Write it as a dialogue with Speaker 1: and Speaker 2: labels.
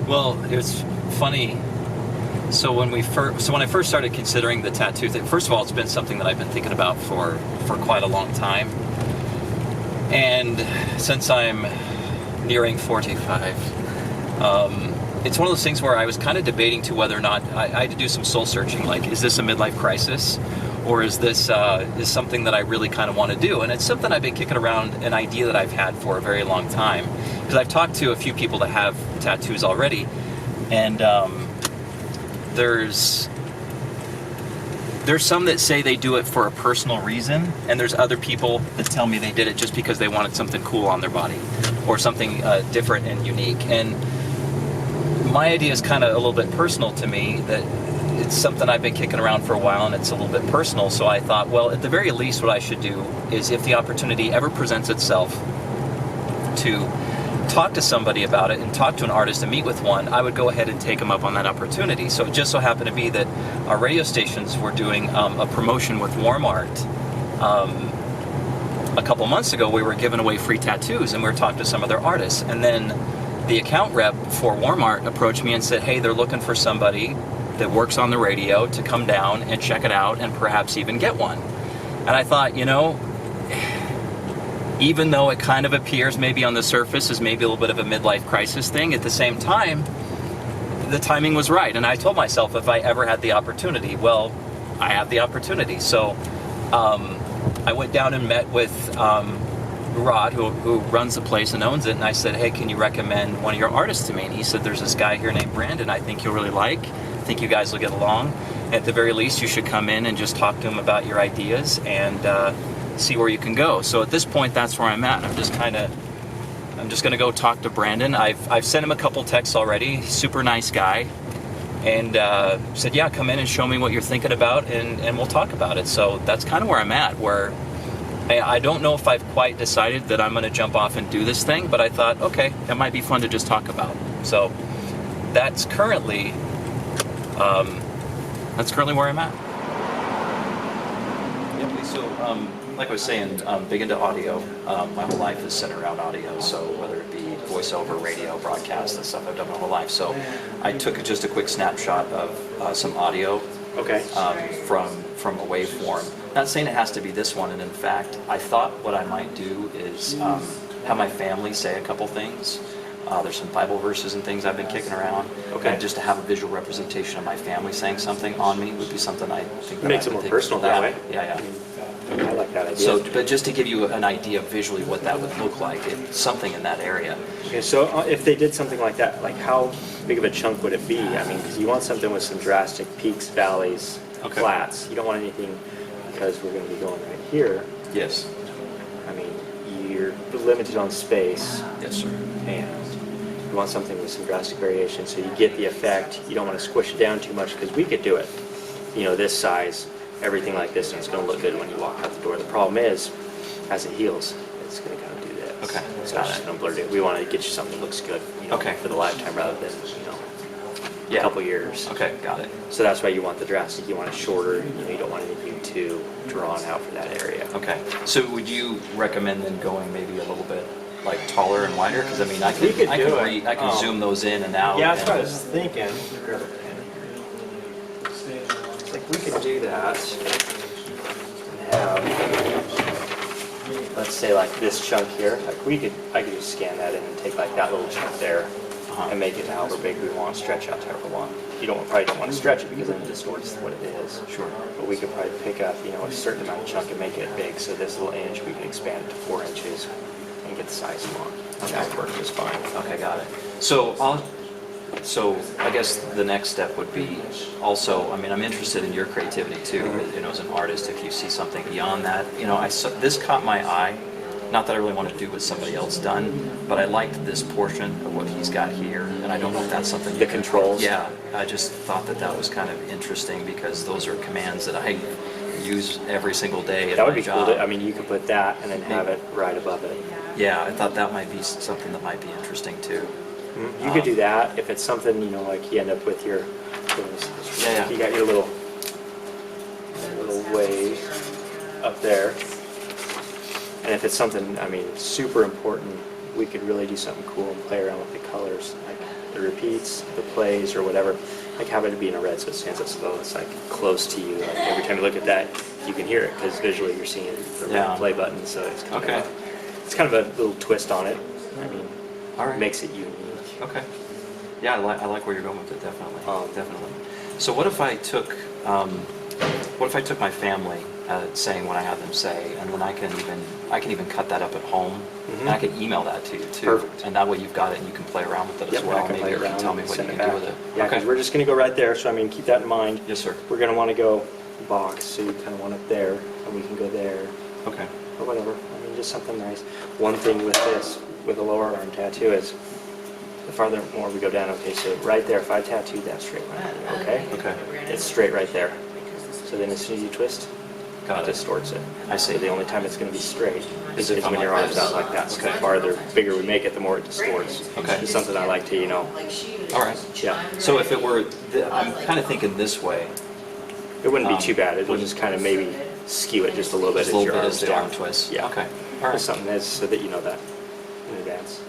Speaker 1: Well, it was funny. So when I first started considering the tattoo thing, first of all, it's been something that I've been thinking about for quite a long time. And since I'm nearing 45, it's one of those things where I was kind of debating to whether or not I had to do some soul searching. Like, is this a midlife crisis, or is this is something that I really kind of want to do? And it's something I've been kicking around, an idea that I've had for a very long time, because I've talked to a few people that have tattoos already, and there's some that say they do it for a personal reason, and there's other people that tell me they did it just because they wanted something cool on their body, or something different and unique. And my idea is kind of a little bit personal to me, that it's something I've been kicking around for a while, and it's a little bit personal. So I thought, well, at the very least, what I should do is, if the opportunity ever presents itself to talk to somebody about it and talk to an artist and meet with one, I would go ahead and take them up on that opportunity. So it just so happened to be that our radio stations were doing a promotion with WarmArt. A couple months ago, we were giving away free tattoos, and we were talking to some other artists. And then the account rep for WarmArt approached me and said, hey, they're looking for somebody that works on the radio to come down and check it out and perhaps even get one. And I thought, even though it kind of appears maybe on the surface as maybe a little bit of a midlife crisis thing, at the same time, the timing was right. And I told myself, if I ever had the opportunity, well, I have the opportunity. So I went down and met with Rod, who runs the place and owns it, and I said, hey, can you recommend one of your artists to me? And he said, there's this guy here named Brandon I think you'll really like. I think you guys will get along. At the very least, you should come in and just talk to him about your ideas and see where you can go. So at this point, that's where I'm at. I'm just going to go talk to Brandon. I've sent him a couple texts already. Super nice guy. And said, yeah, come in and show me what you're thinking about, and we'll talk about it. So that's kind of where I'm at, where I don't know if I've quite decided that I'm going to jump off and do this thing, but I thought, okay, it might be fun to just talk about. So that's currently where I'm at. Yep. So like I was saying, big into audio. My whole life is centered around audio. So whether it be voiceover, radio, broadcast, and stuff I've done my whole life. So I took just a quick snapshot of some audio.
Speaker 2: Okay.
Speaker 1: From a waveform. Not saying it has to be this one, and in fact, I thought what I might do is have my family say a couple things. There's some Bible verses and things I've been kicking around.
Speaker 2: Okay.
Speaker 1: And just to have a visual representation of my family saying something on me would be something I think that
Speaker 2: Makes it more personal that way.
Speaker 1: Yeah.
Speaker 2: I like that idea.
Speaker 1: So, but just to give you an idea of visually what that would look like, it's something in that area.
Speaker 2: Okay, so if they did something like that, like how big of a chunk would it be? I mean, because you want something with some drastic peaks, valleys, flats. You don't want anything, because we're going to be going right here.
Speaker 1: Yes.
Speaker 2: I mean, you're limited on space.
Speaker 1: Yes, sir.
Speaker 2: And you want something with some drastic variation, so you get the effect. You don't want to squish it down too much, because we could do it, this size, everything like this, and it's going to look good when you walk out the door. The problem is, as it heals, it's going to kind of do this.
Speaker 1: Okay.
Speaker 2: So it's just going to blur it. We want to get you something that looks good, for the lifetime rather than, a couple years.
Speaker 1: Okay, got it.
Speaker 2: So that's why you want the drastic. You want it shorter. You don't want anything too drawn out for that area.
Speaker 1: Okay. So would you recommend then going maybe a little bit like taller and wider? Because I mean, I can zoom those in and out.
Speaker 2: Yeah, that's what I was thinking. Like we could do that and have, let's say like this chunk here. Like I could just scan that in and take like that little chunk there and make it however big we want, stretch out however long. You probably don't want to stretch it because then it distorts what it is.
Speaker 1: Sure.
Speaker 2: But we could probably pick up, a certain amount of chunk and make it big. So this little inch, we can expand it to 4 inches and get the size you want.
Speaker 1: Okay.
Speaker 2: That would work just fine.
Speaker 1: Okay, got it. So I guess the next step would be also, I mean, I'm interested in your creativity too, as an artist. If you see something beyond that, this caught my eye. Not that I really want to do what somebody else done, but I liked this portion of what he's got here, and I don't know if that's something.
Speaker 2: The controls.
Speaker 1: Yeah, I just thought that was kind of interesting, because those are commands that I use every single day at
Speaker 2: that would
Speaker 1: my
Speaker 2: be
Speaker 1: job.
Speaker 2: cool. I mean, you could put that and then have it right above it.
Speaker 1: Yeah, I thought that might be something that might be interesting too.
Speaker 2: You could do that if it's something, like you end up with your.
Speaker 1: Yeah.
Speaker 2: You got your little wave up there. And if it's something, super important, we could really do something cool and play around with the colors. Like the repeats, the plays, or whatever, like have it be in a red so it stands up slow. It's like close to you. Like every time you look at that, you can hear it because visually you're seeing the red play button. So it's kind of a little twist on it. I mean, makes it unique.
Speaker 1: Okay. Yeah, I like where you're going with it. Definitely. Definitely. So what if I took my family saying what I had them say, and then I can even cut that up at home, and I can email that to you too.
Speaker 2: Perfect.
Speaker 1: And that way you've got it and you can play around with it as well. Maybe you can tell me what you can do with it.
Speaker 2: Yeah, because we're just going to go right there. So I mean, keep that in mind.
Speaker 1: Yes, sir.
Speaker 2: We're going to want to go box, so you kind of want it there, and we can go there.
Speaker 1: Okay.
Speaker 2: Or whatever. I mean, just something nice. One thing with this, with a lower arm tattoo, is the farther more we go down. Okay, so right there, if I tattooed that straight line, okay?
Speaker 1: Okay.
Speaker 2: It's straight right there. So then as soon as you twist, it distorts it.
Speaker 1: I see.
Speaker 2: So the only time it's going to be straight is
Speaker 1: if
Speaker 2: when
Speaker 1: I'm
Speaker 2: your
Speaker 1: like
Speaker 2: arm's
Speaker 1: this.
Speaker 2: out like that. So the farther, bigger we make it, the more it distorts.
Speaker 1: Okay.
Speaker 2: It's something I like to, you know.
Speaker 1: All right.
Speaker 2: Yeah.
Speaker 1: So if it were, I'm kind of thinking this way.
Speaker 2: It wouldn't be too bad. It'll just kind of maybe skew it just a little bit
Speaker 1: Just a
Speaker 2: as
Speaker 1: little
Speaker 2: your
Speaker 1: bit
Speaker 2: arms
Speaker 1: as the
Speaker 2: down.
Speaker 1: arm twist.
Speaker 2: Yeah.
Speaker 1: Okay. All right.
Speaker 2: Just something is so that you know that in advance.